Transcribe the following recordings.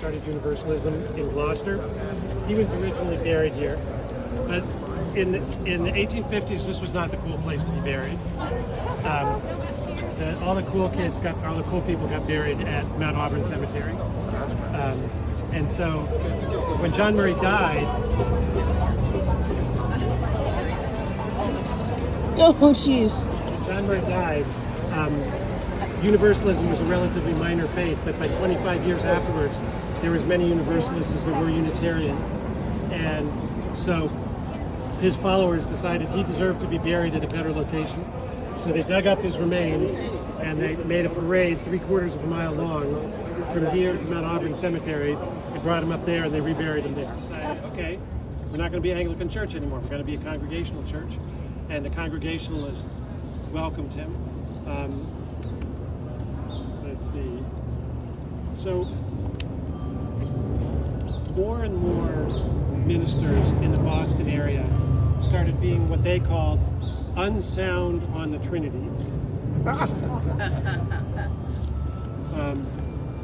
started Universalism in Gloucester. He was originally buried here, but in the 1850s, this was not the cool place to be buried. All the cool people got buried at Mount Auburn Cemetery. And so when John Murray died, oh jeez. when John Murray died, Universalism was a relatively minor faith, but by 25 years afterwards, there were as many Universalists as there were Unitarians. And so his followers decided he deserved to be buried at a better location. So they dug up his remains and they made a parade 3/4 of a mile long from here to Mount Auburn Cemetery. They brought him up there and they reburied him there. Decided, okay, we're not going to be an Anglican church anymore. We're going to be a Congregational church. And the Congregationalists welcomed him. Let's see. So more and more ministers in the Boston area started being what they called unsound on the Trinity.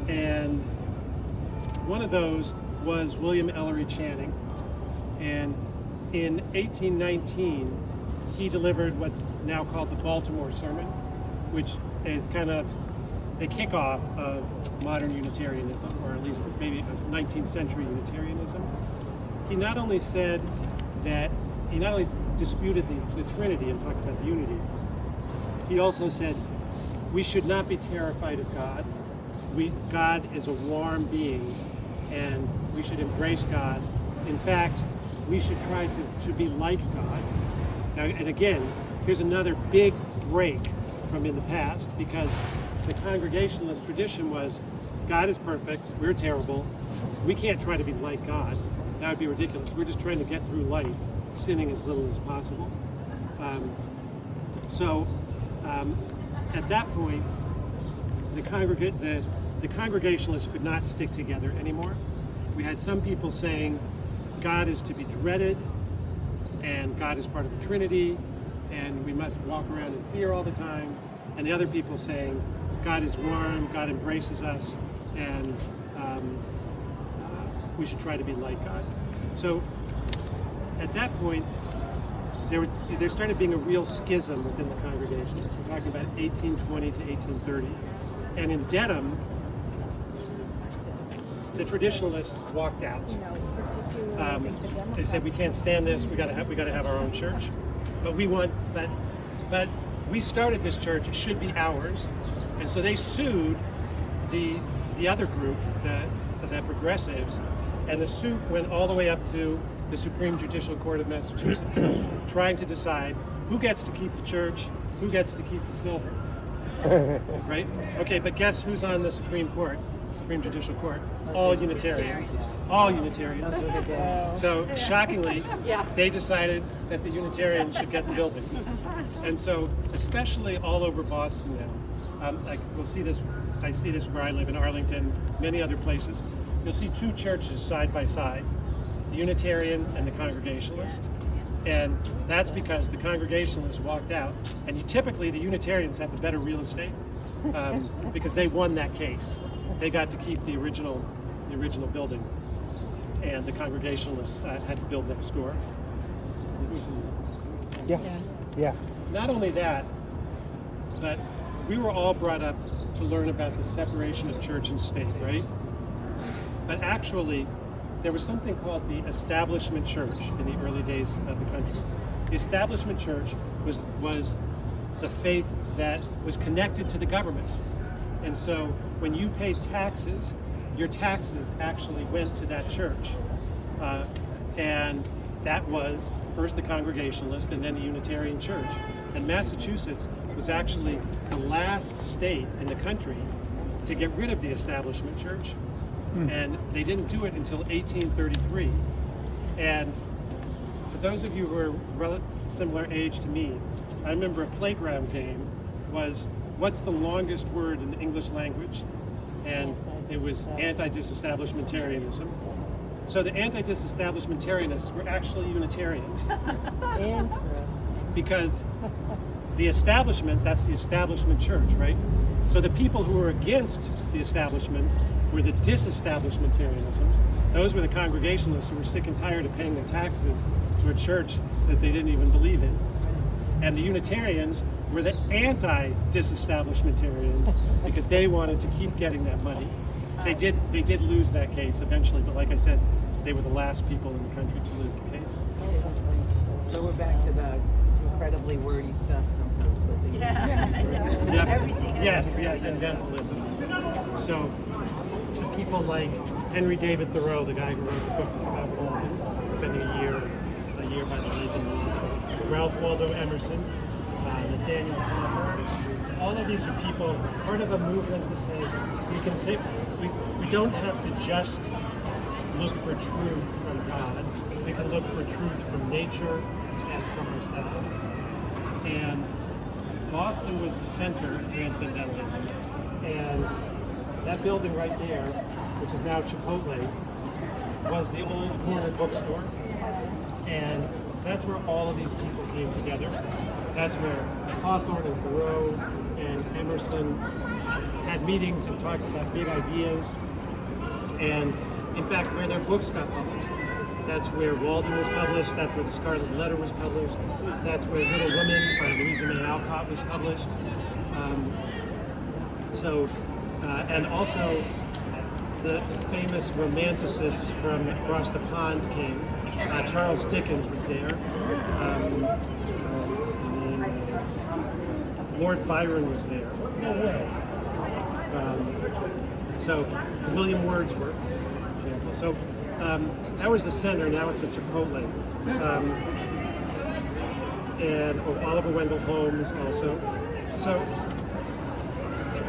And one of those was William Ellery Channing. And in 1819, he delivered what's now called the Baltimore Sermon, which is kind of the kickoff of modern Unitarianism, or at least maybe of 19th century Unitarianism. He not only disputed the Trinity and talked about the unity, he also said we should not be terrified of God. God is a warm being, and we should embrace God. In fact, we should try to be like God. Now, and again, here's another big break from in the past, because the Congregationalist tradition was God is perfect, we're terrible, we can't try to be like God. That would be ridiculous. We're just trying to get through life, sinning as little as possible. At that point, the Congregationalists could not stick together anymore. We had some people saying God is to be dreaded, and God is part of the Trinity, and we must walk around in fear all the time. And the other people saying God is warm, God embraces us, and we should try to be like God. So at that point, there started being a real schism within the Congregationalists. We're talking about 1820 to 1830. And in Dedham, the traditionalists walked out. They said we can't stand this. We got to have our own church. But we started this church. It should be ours. And so they sued the other group, the progressives, and the suit went all the way up to the Supreme Judicial Court of Massachusetts, trying to decide who gets to keep the church, who gets to keep the silver. Right? Okay, but guess who's on the Supreme Court? Supreme Judicial Court? All Unitarians. All Unitarians. So shockingly, they decided that the Unitarians should get the building. And so, especially all over Boston now, we'll see this. I see this where I live in Arlington, many other places. You'll see two churches side by side, the Unitarian and the Congregationalist. And that's because the Congregationalists walked out, and typically the Unitarians have the better real estate because they won that case. They got to keep the original building, and the Congregationalists had to build next door. Yeah. Not only that, but we were all brought up to learn about the separation of church and state, right? But actually, there was something called the Establishment Church in the early days of the country. The Establishment Church was the faith that was connected to the government. And so when you paid taxes, your taxes actually went to that church. And that was first the Congregationalist and then the Unitarian Church. And Massachusetts was actually the last state in the country to get rid of the Establishment Church. And they didn't do it until 1833. And for those of you who are similar age to me, I remember a playground game was, what's the longest word in the English language? And it was anti-disestablishmentarianism. So the anti-disestablishmentarianists were actually Unitarians. Interesting. Because the establishment, that's the Establishment Church, right? So the people who were against the establishment were the disestablishmentarianisms. Those were the Congregationalists who were sick and tired of paying their taxes to a church that they didn't even believe in. And the Unitarians were the anti-disestablishmentarians because they wanted to keep getting that money. They did lose that case eventually, but like I said, they were the last people in the country to lose the case. So we're back to the incredibly wordy stuff sometimes with the Yep. Everything. Yes, and dentalism. So people like Henry David Thoreau, the guy who wrote the book about Walden, spending a year by the lake in Ralph Waldo Emerson, Nathaniel Hawthorne. All of these are people, part of a movement to say we don't have to just look for truth from God. We can look for truth from nature and from ourselves. And Boston was the center of transcendentalism. And that building right there, which is now Chipotle, was the old corner bookstore. And that's where all of these people came together. That's where Hawthorne and Thoreau and Emerson had meetings and talked about big ideas. And in fact, where their books got published. That's where Walden was published, that's where The Scarlet Letter was published, that's where Little Women by Louisa May Alcott was published. And also the famous romanticists from across the pond came. Charles Dickens was there. Lord Byron was there. No way. So William Wordsworth. So that was the center. Now it's a Chipotle. And Oliver Wendell Holmes also. So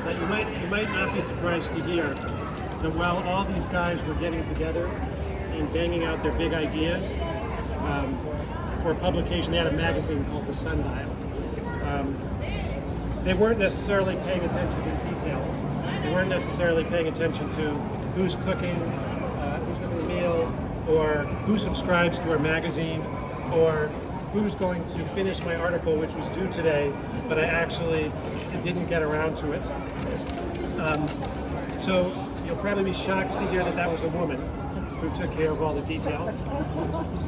you might not be surprised to hear that while all these guys were getting together and banging out their big ideas for publication, they had a magazine called The Sundial. They weren't necessarily paying attention to the details. They weren't necessarily paying attention to who's cooking, who's cooking the meal, or who subscribes to our magazine, or who's going to finish my article, which was due today, but I actually didn't get around to it. So you'll probably be shocked to hear that was a woman who took care of all the details.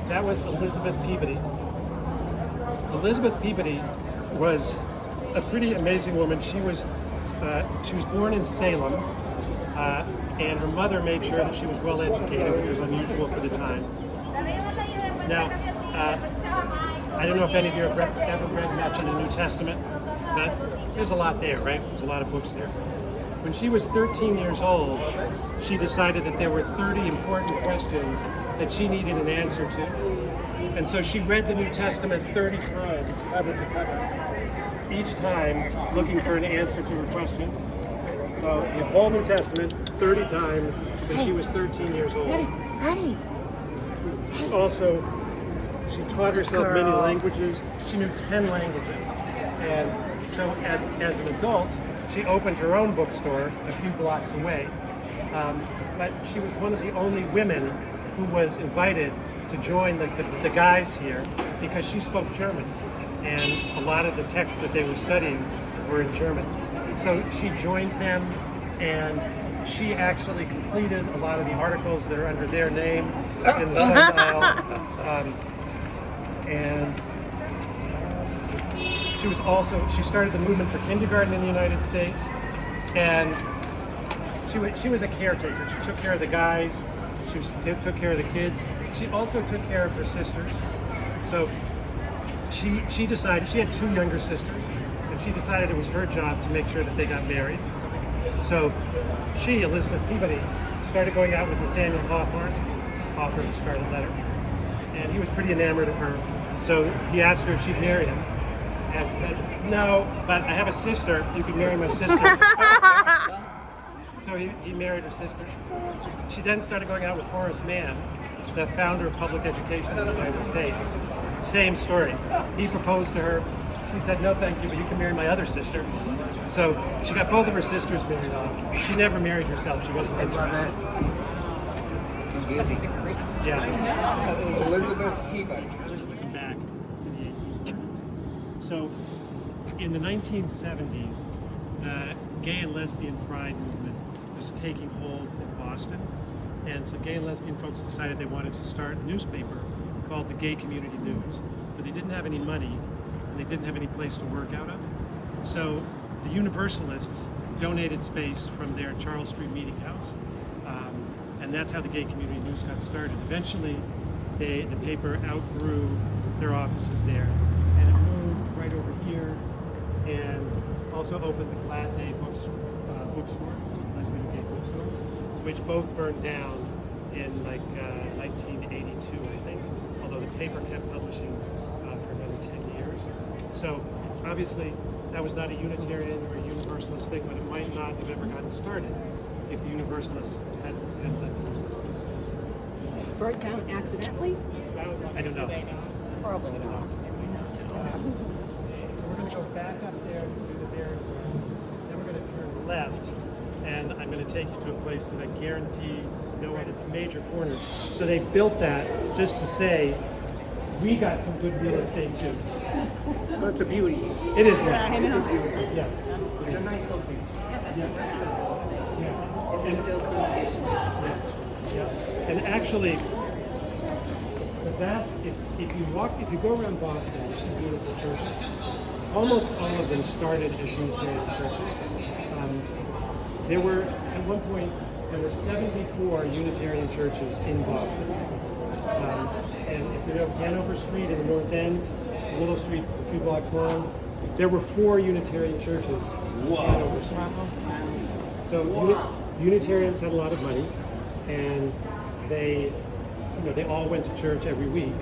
That was Elizabeth Peabody. Elizabeth Peabody was a pretty amazing woman. She was born in Salem, and her mother made sure that she was well educated, which was unusual for the time. Now, I don't know if any of you have ever read much in the New Testament, but there's a lot there, right? There's a lot of books there. When she was 13 years old, she decided that there were 30 important questions that she needed an answer to. And so she read the New Testament 30 times, cover to cover, each time looking for an answer to her questions. So the whole New Testament 30 times when she was 13 years old. Honey. She taught herself many languages. She knew 10 languages. And so as an adult, she opened her own bookstore a few blocks away. But she was one of the only women who was invited to join the guys here because she spoke German. And a lot of the texts that they were studying were in German. So she joined them, and she actually completed a lot of the articles that are under their name in the Sundial. And she started the movement for kindergarten in the United States, and she was a caretaker. She took care of the guys, she took care of the kids. She also took care of her sisters. So she decided, she had two younger sisters, and she decided it was her job to make sure that they got married. So she, Elizabeth Peabody, started going out with Nathaniel Hawthorne, author of The Scarlet Letter, and he was pretty enamored of her. So he asked her if she'd marry him, and she said, "No, but I have a sister. You could marry my sister." So he married her sister. She then started going out with Horace Mann, the founder of public education in the United States. Same story. He proposed to her. She said, "No, thank you, but you can marry my other sister." So she got both of her sisters married off. She never married herself. She wasn't interested. Yeah. Elizabeth Peabody. Looking back to the 18th. So in the 1970s, the gay and lesbian pride movement was taking hold in Boston. And so gay and lesbian folks decided they wanted to start a newspaper called the Gay Community News. But they didn't have any money, and they didn't have any place to work out of. So the Universalists donated space from their Charles Street meeting house. And that's how the Gay Community News got started. Eventually, the paper outgrew their offices there, and it moved right over here, and also opened the Glad Day bookstore, lesbian and gay bookstore, which both burned down in like 1982, I think. Although the paper kept publishing for another 10 years. So obviously, that was not a Unitarian or a Universalist thing, but it might not have ever gotten started if the Universalists had let themselves space. Burnt down accidentally? I don't know. Probably not. We're going to go back up there to the Bears Room, then we're going to turn left, and I'm going to take you to a place that I guarantee no other major corners. So they built that just to say, we got some good real estate too. Well, it's a beauty. It is nice. Yeah. It's a nice location. Yeah. Is it still competition? Yeah. And actually, the vast, if you go around Boston, you see beautiful churches. Almost all of them started as Unitarian churches. At one point, there were 74 Unitarian churches in Boston. And if you know Hanover Street in the North End, the little streets, it's a few blocks long, there were 4 Unitarian churches in Hanover Street. So Unitarians had a lot of money, and they all went to church every week.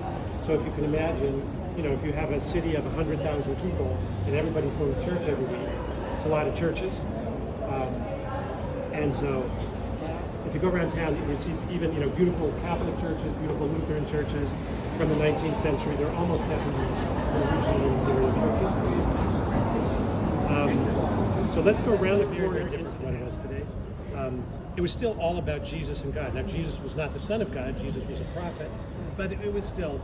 So if you can imagine, if you have a city of 100,000 people and everybody's going to church every week, it's a lot of churches. And so if you go around town, you see even beautiful Catholic churches, beautiful Lutheran churches from the 19th century. They're almost definitely original Unitarian churches. So let's go around the corner into what it was today. It was still all about Jesus and God. Now, Jesus was not the Son of God. Jesus was a prophet, but it was still,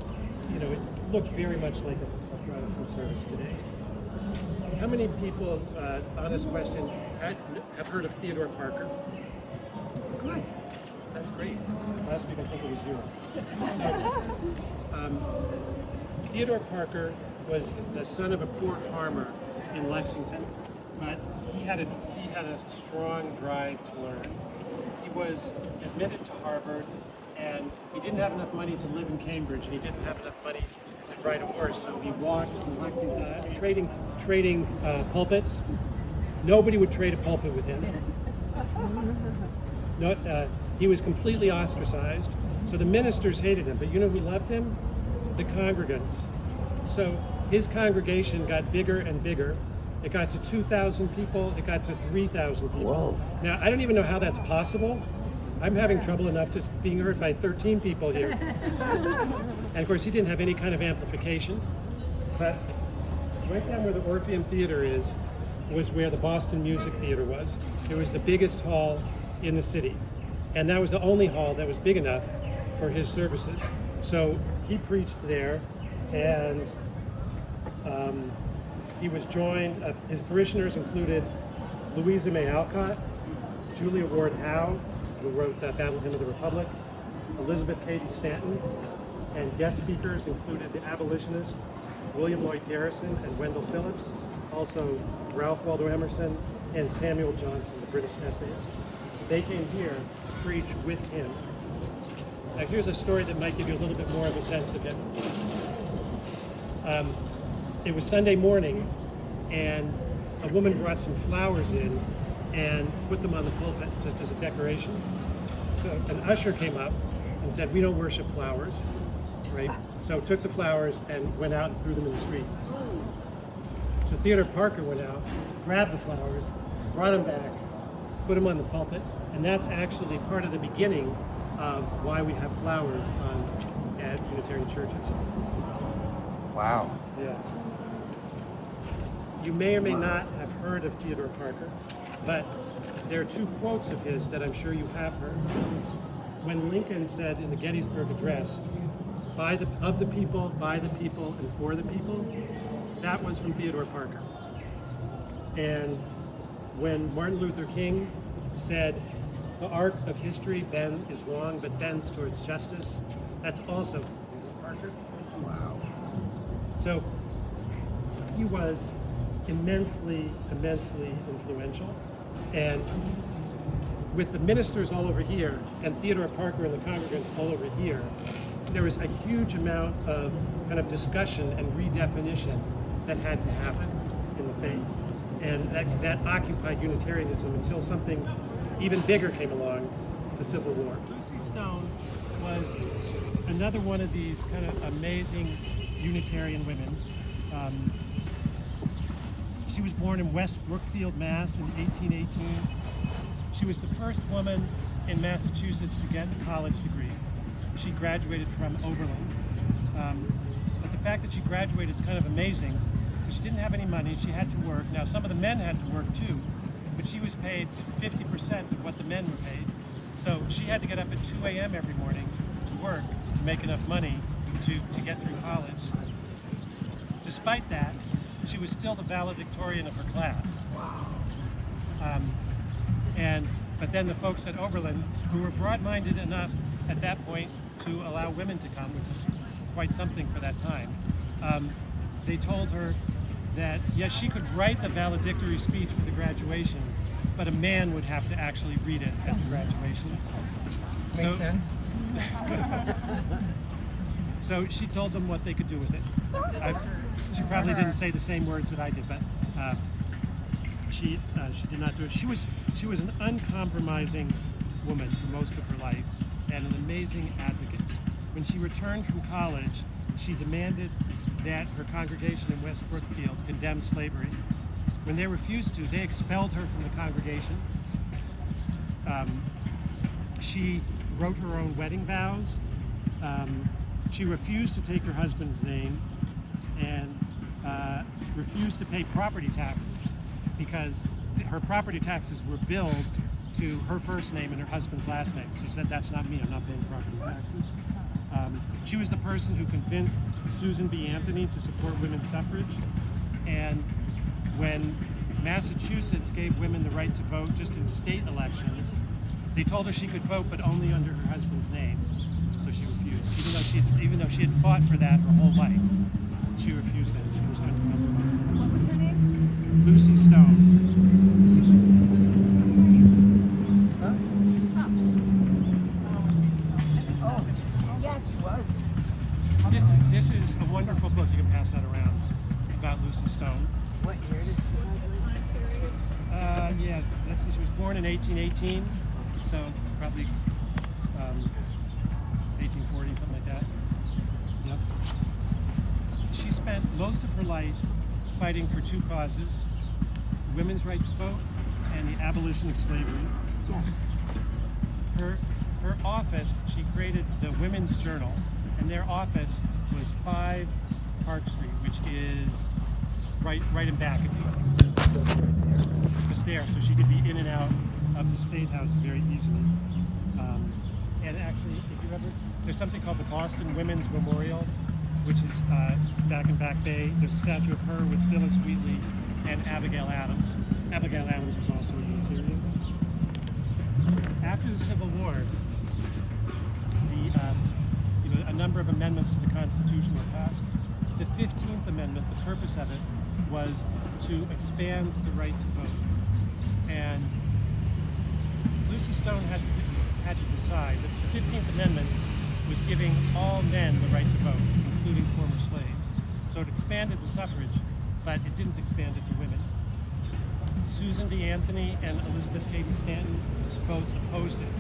it looked very much like a Protestant service today. How many people, honest question, have heard of Theodore Parker? Good. That's great. Last week I think it was 0. So, Theodore Parker was the son of a poor farmer in Lexington, but he had a strong drive to learn. He was admitted to Harvard, and he didn't have enough money to live in Cambridge, and he didn't have enough money to ride a horse, so he walked from Lexington, trading pulpits. Nobody would trade a pulpit with him. He was completely ostracized, so the ministers hated him. But you know who loved him? The congregants. So his congregation got bigger and bigger. It got to 2,000 people. It got to 3,000 people. Whoa. Now, I don't even know how that's possible. I'm having trouble enough just being heard by 13 people here. And of course, he didn't have any kind of amplification. But right down where the Orpheum Theater is, was where the Boston Music Theater was. It was the biggest hall in the city. And that was the only hall that was big enough for his services. So he preached there, and he was joined, his parishioners included Louisa May Alcott, Julia Ward Howe, who wrote Battle Hymn of the Republic, Elizabeth Cady Stanton, and guest speakers included the abolitionist William Lloyd Garrison and Wendell Phillips, also Ralph Waldo Emerson, and Samuel Johnson, the British essayist. They came here to preach with him. Now here's a story that might give you a little bit more of a sense of him. It was Sunday morning, and a woman brought some flowers in and put them on the pulpit just as a decoration. So an usher came up and said, "We don't worship flowers," right? So took the flowers and went out and threw them in the street. So Theodore Parker went out, grabbed the flowers, brought them back, put them on the pulpit, and that's actually part of the beginning of why we have flowers at Unitarian churches. Wow. Yeah. You may or may not have heard of Theodore Parker, but there are 2 quotes of his that I'm sure you have heard. When Lincoln said in the Gettysburg Address, of the people, by the people, and for the people, that was from Theodore Parker. And when Martin Luther King said, the arc of history is long, but bends towards justice. That's also Parker. Wow. So he was immensely influential. And with the ministers all over here and Theodore Parker and the congregants all over here, there was a huge amount of kind of discussion and redefinition that had to happen in the faith. And that occupied Unitarianism until something even bigger came along, the Civil War. Lucy Stone was another one of these kind of amazing Unitarian women. She was born in West Brookfield, Mass. in 1818. She was the first woman in Massachusetts to get a college degree. She graduated from Oberlin. But the fact that she graduated is kind of amazing because she didn't have any money. She had to work. Now, some of the men had to work too, but she was paid 50% of what the men were paid. So she had to get up at 2 a.m. every morning to work to make enough money to get through college. Despite that, she was still the valedictorian of her class. Wow. But then the folks at Oberlin, who were broad-minded enough at that point to allow women to come, which was quite something for that time, they told her that, yes, she could write the valedictory speech for the graduation, but a man would have to actually read it at the graduation. Makes sense. So she told them what they could do with it. She probably didn't say the same words that I did, but she did not do it. She was an uncompromising woman for most of her life and an amazing advocate. When she returned from college, she demanded that her congregation in West Brookfield condemn slavery. When they refused to, they expelled her from the congregation. She wrote her own wedding vows. She refused to take her husband's name and refused to pay property taxes because her property taxes were billed to her first name and her husband's last name. She said, that's not me, I'm not paying property taxes. She was the person who convinced Susan B. Anthony to support women's suffrage. And when Massachusetts gave women the right to vote just in state elections, they told her she could vote, but only under her husband's name. So she refused, even though she had fought for that her whole life. She refused it. She was going to compromise. What was her name? Lucy Stone. She was Sups. I think so. Yes, she was. This is a wonderful book. You can pass that around about Lucy Stone. What year did she graduate? Yeah, she was born in 1818, so probably 1840, something like that. Yep. She spent most of her life fighting for two causes: women's right to vote and the abolition of slavery. Her office, she created the Women's Journal, and their office was 5 Park Street, which is right in back of you. Just there, so she could be in and out of the State House very easily. And actually, if you ever, there's something called the Boston Women's Memorial, which is back in Back Bay. There's a statue of her with Phyllis Wheatley and Abigail Adams. Abigail Adams was also a Unitarian. After the Civil War, a number of amendments to the Constitution were passed. The 15th Amendment, the purpose of it was to expand the right to vote. And Lucy Stone had to decide that the 15th Amendment was giving all men the right to vote, including former slaves. So it expanded the suffrage, but it didn't expand it to women. Susan B. Anthony and Elizabeth Cady Stanton both opposed it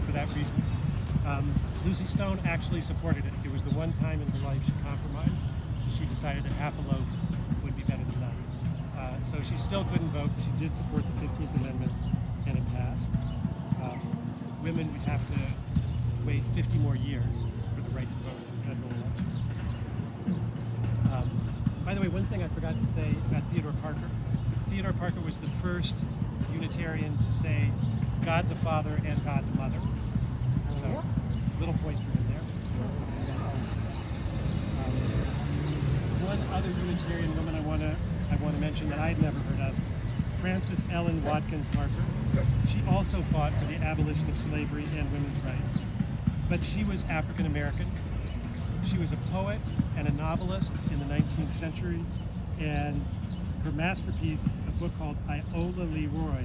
for that reason. Lucy Stone actually supported it. It was the one time in her life she compromised. She decided that half a loaf would be better than none. So she still couldn't vote. She did support the 15th Amendment, and it passed. Women would have to wait 50 more years for the right to vote in federal elections. By the way, one thing I forgot to say about Theodore Parker. Theodore Parker was the first Unitarian to say God the Father and God the Mother. So, little point for him there. One other Unitarian woman I want to mention that I'd never heard of Frances Ellen Watkins Harper. She also fought for the abolition of slavery and women's rights. But she was African American. She was a poet and a novelist in the 19th century, and her masterpiece, a book called Iola Leroy,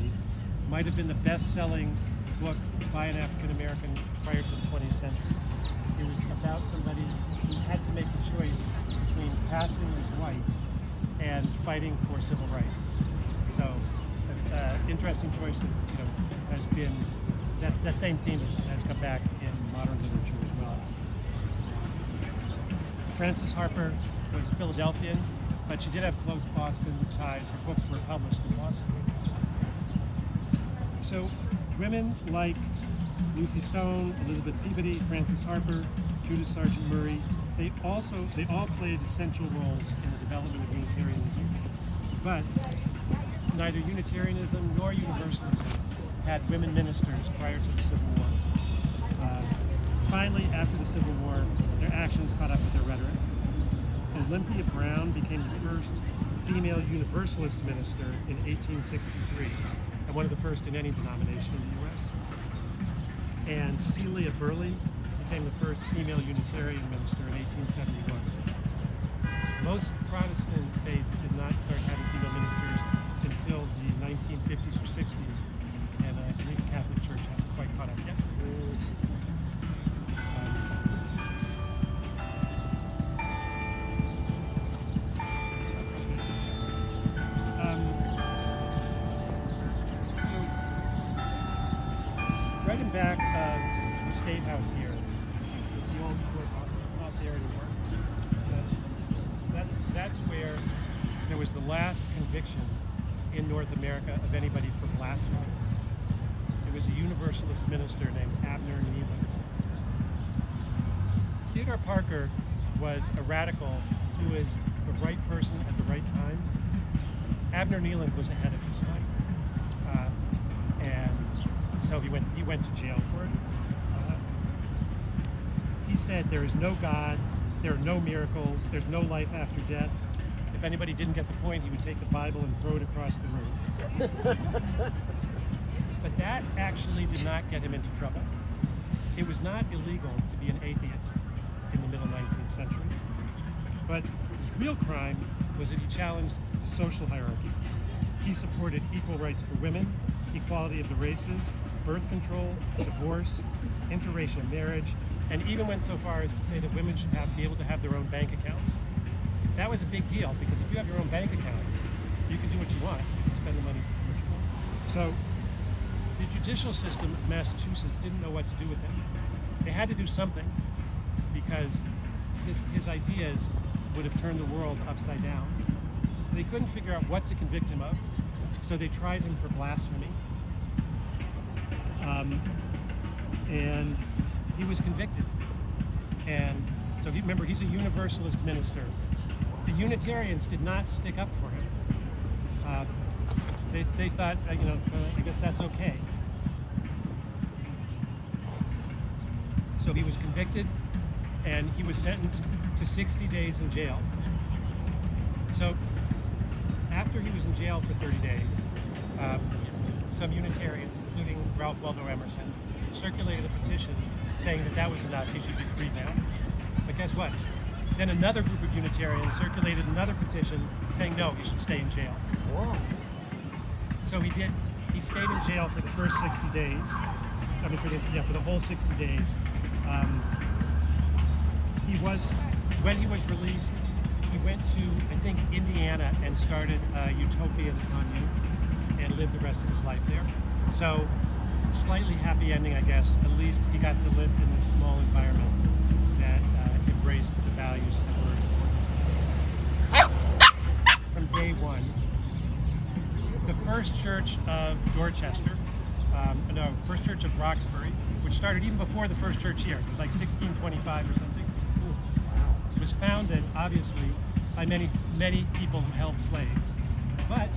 might have been the best-selling book by an African American prior to the 20th century. It was about somebody who had to make the choice between passing as white and fighting for civil rights. So, interesting choice that has been, that same theme has come back in modern literature as well. Frances Harper was a Philadelphian, but she did have close Boston ties. Her books were published in Boston. So women like Lucy Stone, Elizabeth Peabody, Frances Harper, Judith Sargent Murray, they all played essential roles in the development of Unitarianism. But neither Unitarianism nor Universalism had women ministers prior to the Civil War. Finally, after the Civil War, their actions caught up with their rhetoric. Olympia Brown became the first female Universalist minister in 1863, and one of the first in any denomination in the U.S. And Celia Burley became the first female Unitarian minister in 1871. Most Protestant faiths did not start having female ministers until the 1950s or 60s, and I believe the Catholic Church hasn't quite caught up yet. Right in back of the State House here, the old courthouse, it's not there anymore. That's where there was the last conviction in North America of anybody for blasphemy. It was a Universalist minister named Abner Neeland. Theodore Parker was a radical who was the right person at the right time. Abner Neeland was ahead of his time. And so he went to jail for it. He said there is no God, there are no miracles, there's no life after death. If anybody didn't get the point, he would take the Bible and throw it across the room. But that actually did not get him into trouble. It was not illegal to be an atheist in the middle 19th century. But his real crime was that he challenged the social hierarchy. He supported equal rights for women, equality of the races, birth control, divorce, interracial marriage, and even went so far as to say that women should be able to have their own bank accounts. That was a big deal, because if you have your own bank account, you can do what you want. You can spend the money what you want. So the judicial system of Massachusetts didn't know what to do with him. They had to do something, because his ideas would have turned the world upside down. They couldn't figure out what to convict him of, so they tried him for blasphemy. And he was convicted. And so remember, he's a Universalist minister. The Unitarians did not stick up for him. They thought, I guess that's okay. So he was convicted, and he was sentenced to 60 days in jail. So after he was in jail for 30 days, some Unitarians, including Ralph Waldo Emerson, circulated a petition saying that was enough, he should be freed now. But guess what? Then another group of Unitarians circulated another petition saying no, he should stay in jail. Whoa. So he did. He stayed in jail for the first 60 days. I mean, for the whole 60 days. When he was released, he went to, I think, Indiana and started a utopian commune and lived the rest of his life there. So, slightly happy ending, I guess. At least he got to live in this small environment that embraced the values that were important. From day one, the First Church of Dorchester, First Church of Roxbury, which started even before the First Church here, it was like 1625 or something, was founded, obviously, by many people who held slaves. But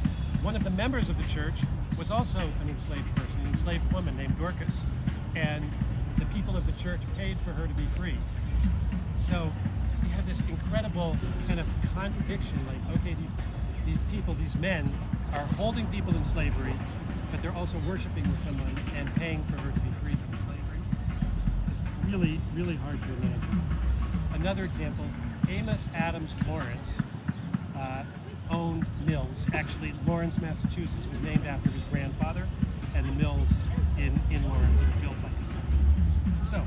one of the members of the church was also an enslaved person, an enslaved woman named Dorcas, and the people of the church paid for her to be free. So you have this incredible kind of contradiction, like, okay, these people, these men, are holding people in slavery, but they're also worshiping someone and paying for her to be freed from slavery. It's really, really hard to imagine. Another example, Amos Adams Lawrence owned mills. Actually, Lawrence, Massachusetts was named after his grandfather, and the mills in Lawrence were built by his company. So,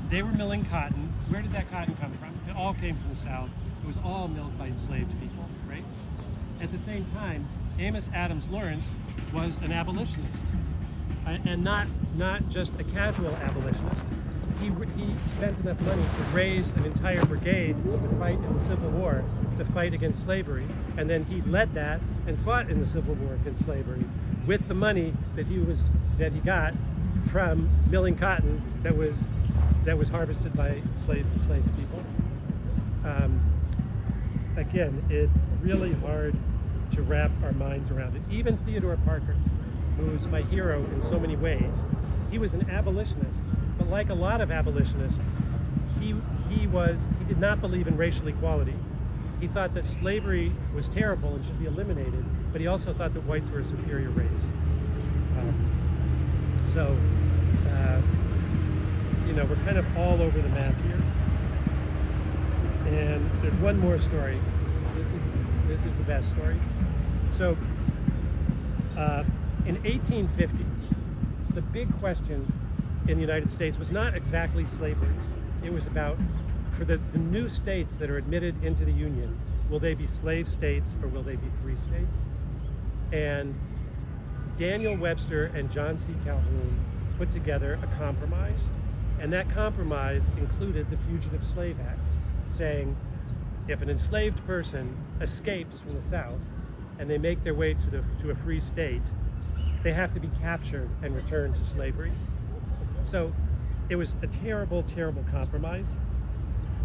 they were milling cotton. Where did that cotton come from? It all came from the South. It was all milled by enslaved people, right? At the same time, Amos Adams Lawrence was an abolitionist, and not just a casual abolitionist. He spent enough money to raise an entire brigade to fight in the Civil War, to fight against slavery, and then he led that and fought in the Civil War against slavery with the money that he got from milling cotton that was harvested by enslaved people. Again, it's really hard to wrap our minds around it. Even Theodore Parker, who's my hero in so many ways, he was an abolitionist, but like a lot of abolitionists, he did not believe in racial equality. He thought that slavery was terrible and should be eliminated, but he also thought that whites were a superior race. We're kind of all over the map here. And there's one more story. This is the best story. So, in 1850, the big question in the United States was not exactly slavery. It was about, for the new states that are admitted into the Union, will they be slave states or will they be free states? And Daniel Webster and John C. Calhoun put together a compromise. And that compromise included the Fugitive Slave Act, saying if an enslaved person escapes from the South and they make their way to a free state, they have to be captured and returned to slavery. So it was a terrible, terrible compromise.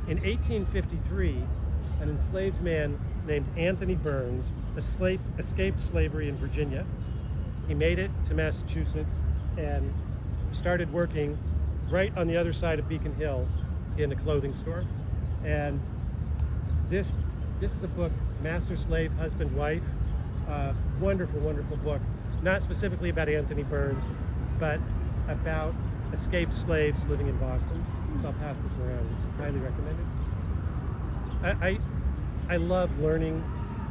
In 1853, an enslaved man named Anthony Burns escaped slavery in Virginia. He made it to Massachusetts and started working right on the other side of Beacon Hill in a clothing store. And this is a book, Master, Slave, Husband, Wife. Wonderful, wonderful book. Not specifically about Anthony Burns, but about escaped slaves living in Boston. So I'll pass this around. Highly recommended. I love learning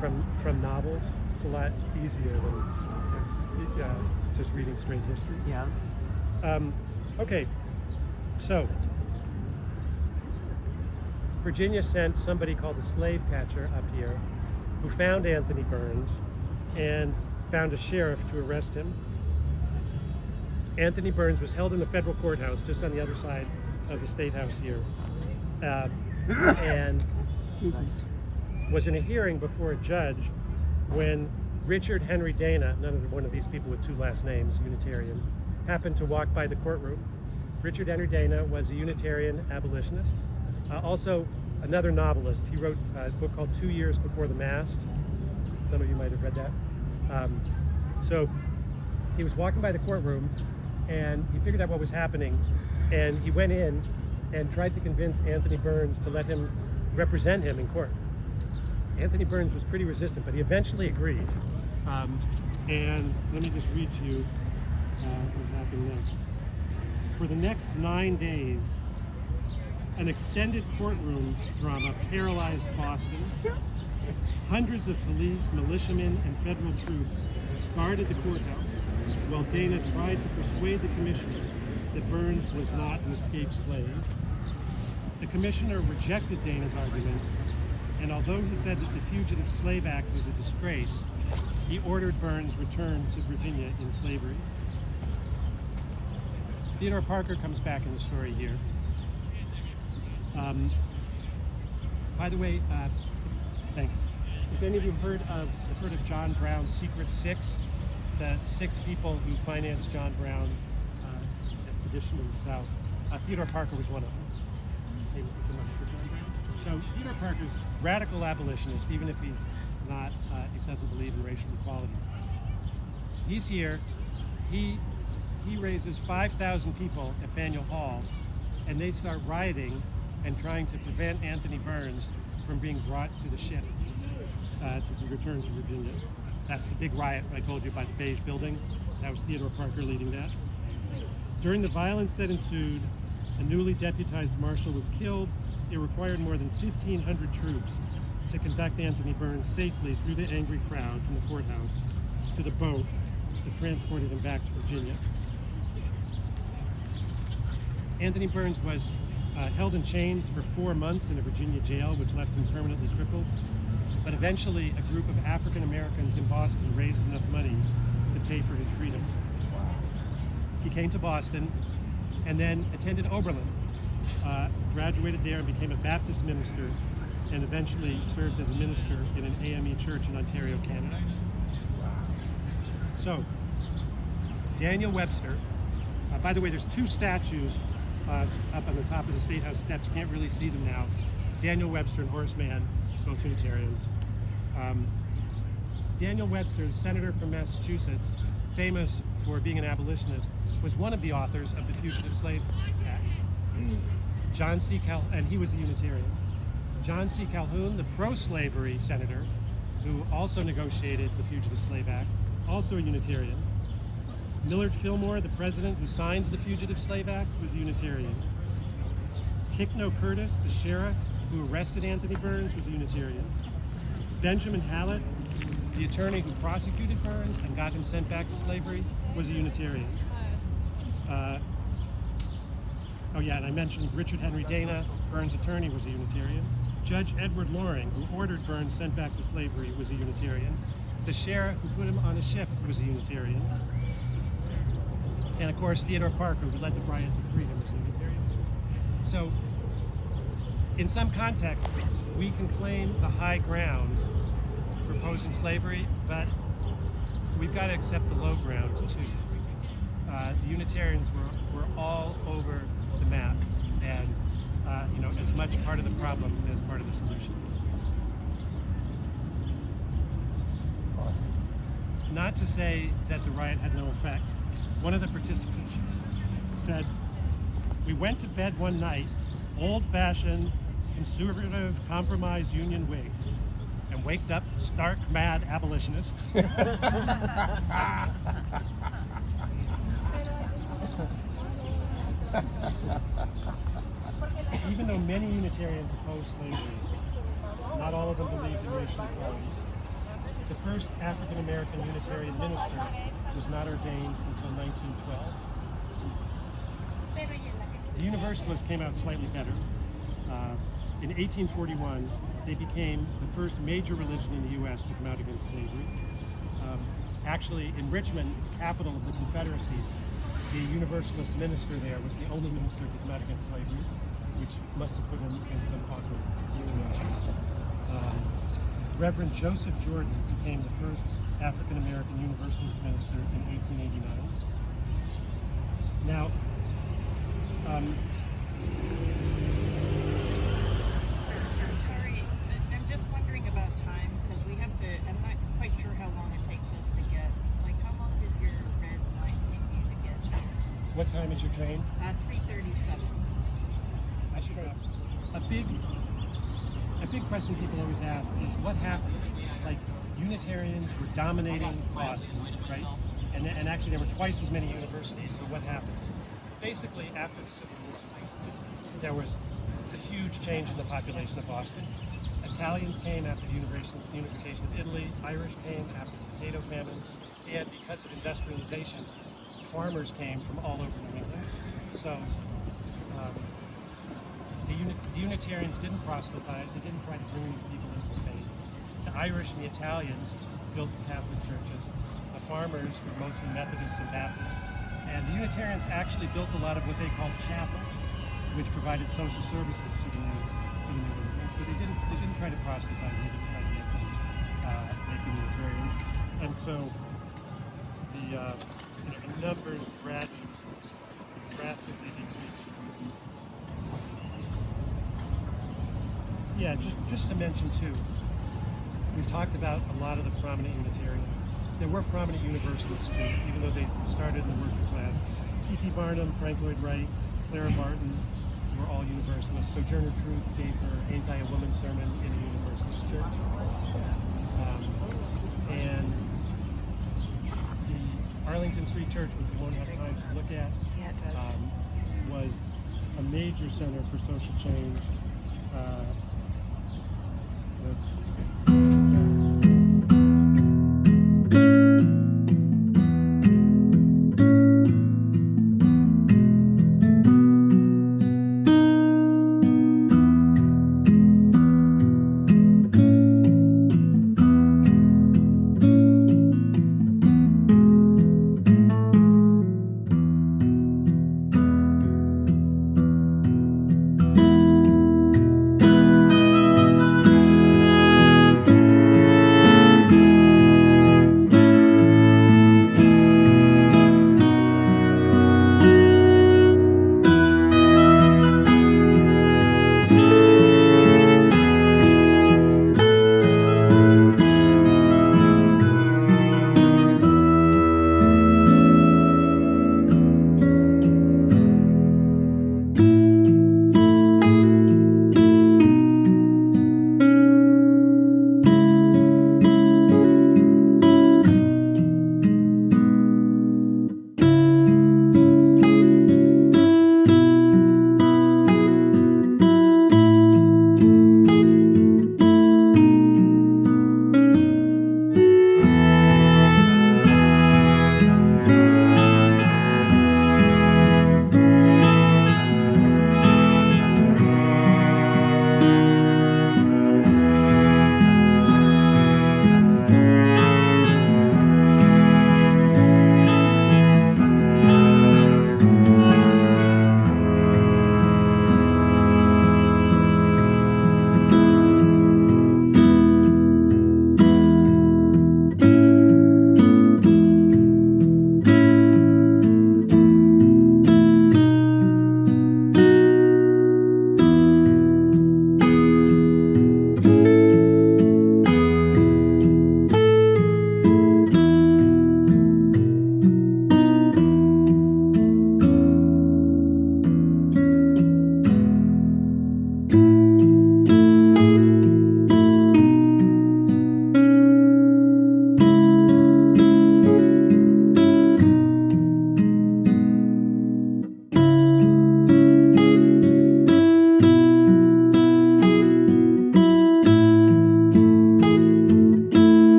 from novels. It's a lot easier than just reading straight history. Yeah. Okay, so Virginia sent somebody called a slave catcher up here who found Anthony Burns and found a sheriff to arrest him. Anthony Burns was held in a federal courthouse just on the other side of the State House here, and was in a hearing before a judge when Richard Henry Dana, another one of these people with two last names, Unitarian, happened to walk by the courtroom. Richard Henry Dana was a Unitarian abolitionist, also another novelist. He wrote a book called 2 Years Before the Mast. Some of you might have read that. So he was walking by the courtroom and he figured out what was happening, and he went in and tried to convince Anthony Burns to let him represent him in court. Anthony Burns was pretty resistant, but he eventually agreed. And let me just read to you what happened next. For the next 9 days, an extended courtroom drama paralyzed Boston. Hundreds of police, militiamen, and federal troops guarded the courthouse while Dana tried to persuade the commissioner that Burns was not an escaped slave. The commissioner rejected Dana's arguments, and although he said that the Fugitive Slave Act was a disgrace, he ordered Burns returned to Virginia in slavery. Theodore Parker comes back in the story here. By the way, thanks. If any of you have heard of John Brown's Secret Six, the 6 people who financed John Brown expedition in the South, Theodore Parker was one of them. He was the money for John Brown. So Theodore Parker's radical abolitionist, even if he's not, he doesn't believe in racial equality. He's here. He raises 5,000 people at Faneuil Hall, and they start rioting and trying to prevent Anthony Burns from being brought to the ship. to be returned to Virginia. That's the big riot I told you by the beige building. That was Theodore Parker leading that. During the violence that ensued, a newly deputized marshal was killed. It required more than 1,500 troops to conduct Anthony Burns safely through the angry crowd from the courthouse to the boat that transported him back to Virginia. Anthony Burns was held in chains for 4 months in a Virginia jail, which left him permanently crippled. But eventually, a group of African Americans in Boston raised enough money to pay for his freedom. He came to Boston and then attended Oberlin, graduated there and became a Baptist minister, and eventually served as a minister in an AME church in Ontario, Canada. So, Daniel Webster, by the way, there's 2 statues up on the top of the State House steps. Can't really see them now. Daniel Webster and Horace Mann, both Unitarians. Daniel Webster, the senator from Massachusetts, famous for being an abolitionist, was one of the authors of the Fugitive Slave Act. John C. Calhoun, and he was a Unitarian. John C. Calhoun, the pro-slavery senator, who also negotiated the Fugitive Slave Act, also a Unitarian. Millard Fillmore, the president who signed the Fugitive Slave Act, was a Unitarian. Tickno Curtis, the sheriff who arrested Anthony Burns, was a Unitarian. Benjamin Hallett, the attorney who prosecuted Burns and got him sent back to slavery, was a Unitarian. And I mentioned Richard Henry Dana, Burns' attorney, was a Unitarian. Judge Edward Loring, who ordered Burns sent back to slavery, was a Unitarian. The sheriff who put him on a ship was a Unitarian. And of course, Theodore Parker, who led the riot to freedom, was a Unitarian. So, in some contexts, we can claim the high ground for opposing slavery, but we've got to accept the low ground too. The Unitarians were all over the map, and as much part of the problem as part of the solution. Not to say that the riot had no effect. One of the participants said, "We went to bed one night, old-fashioned, conservative, compromise union Whigs, and waked up stark mad abolitionists." Even though many Unitarians opposed slavery, not all of them believed in racial equality. The first African American Unitarian minister was not ordained until 1912. The Universalists came out slightly better. In 1841, they became the first major religion in the U.S. to come out against slavery. Actually, in Richmond, the capital of the Confederacy, the Universalist minister there was the only minister to come out against slavery, which must have put him in some awkward situations. Reverend Joseph Jordan became the first African American Universalist minister in 1889. Now, sorry, I'm just wondering about time because we have to. I'm not quite sure how long it takes us to get. Like, how long did your red line take you to get there? what time is your train? 3:37. I should go. A big question people always ask is what happened? Like, Unitarians were dominating Boston, right? And actually there were twice as many Universalists, so what happened? Basically, after the Civil War, there was a huge change in the population of Boston. Italians came after the unification of Italy, Irish came after the potato famine, and because of industrialization, farmers came from all over New England. So the Unitarians didn't proselytize, they didn't try to bring these people into the faith. The Irish and the Italians built the Catholic churches. The farmers were mostly Methodists and Baptists. And the Unitarians actually built a lot of what they called chapels, which provided social services to the new immigrants. But they didn't try to proselytize, they didn't try to make them Unitarians. And so the numbers drastically decreased. Yeah, just to mention too, we've talked about a lot of the prominent Unitarians. There were prominent Universalists too, even though they started in the working class. P.T. Barnum, Frank Lloyd Wright, Clara Barton were all Universalists. Sojourner Truth gave her Ain't I a Woman sermon in a Universalist church. And the Arlington Street Church, which we won't have time to look at, Yeah, it does. was a major center for social change. That's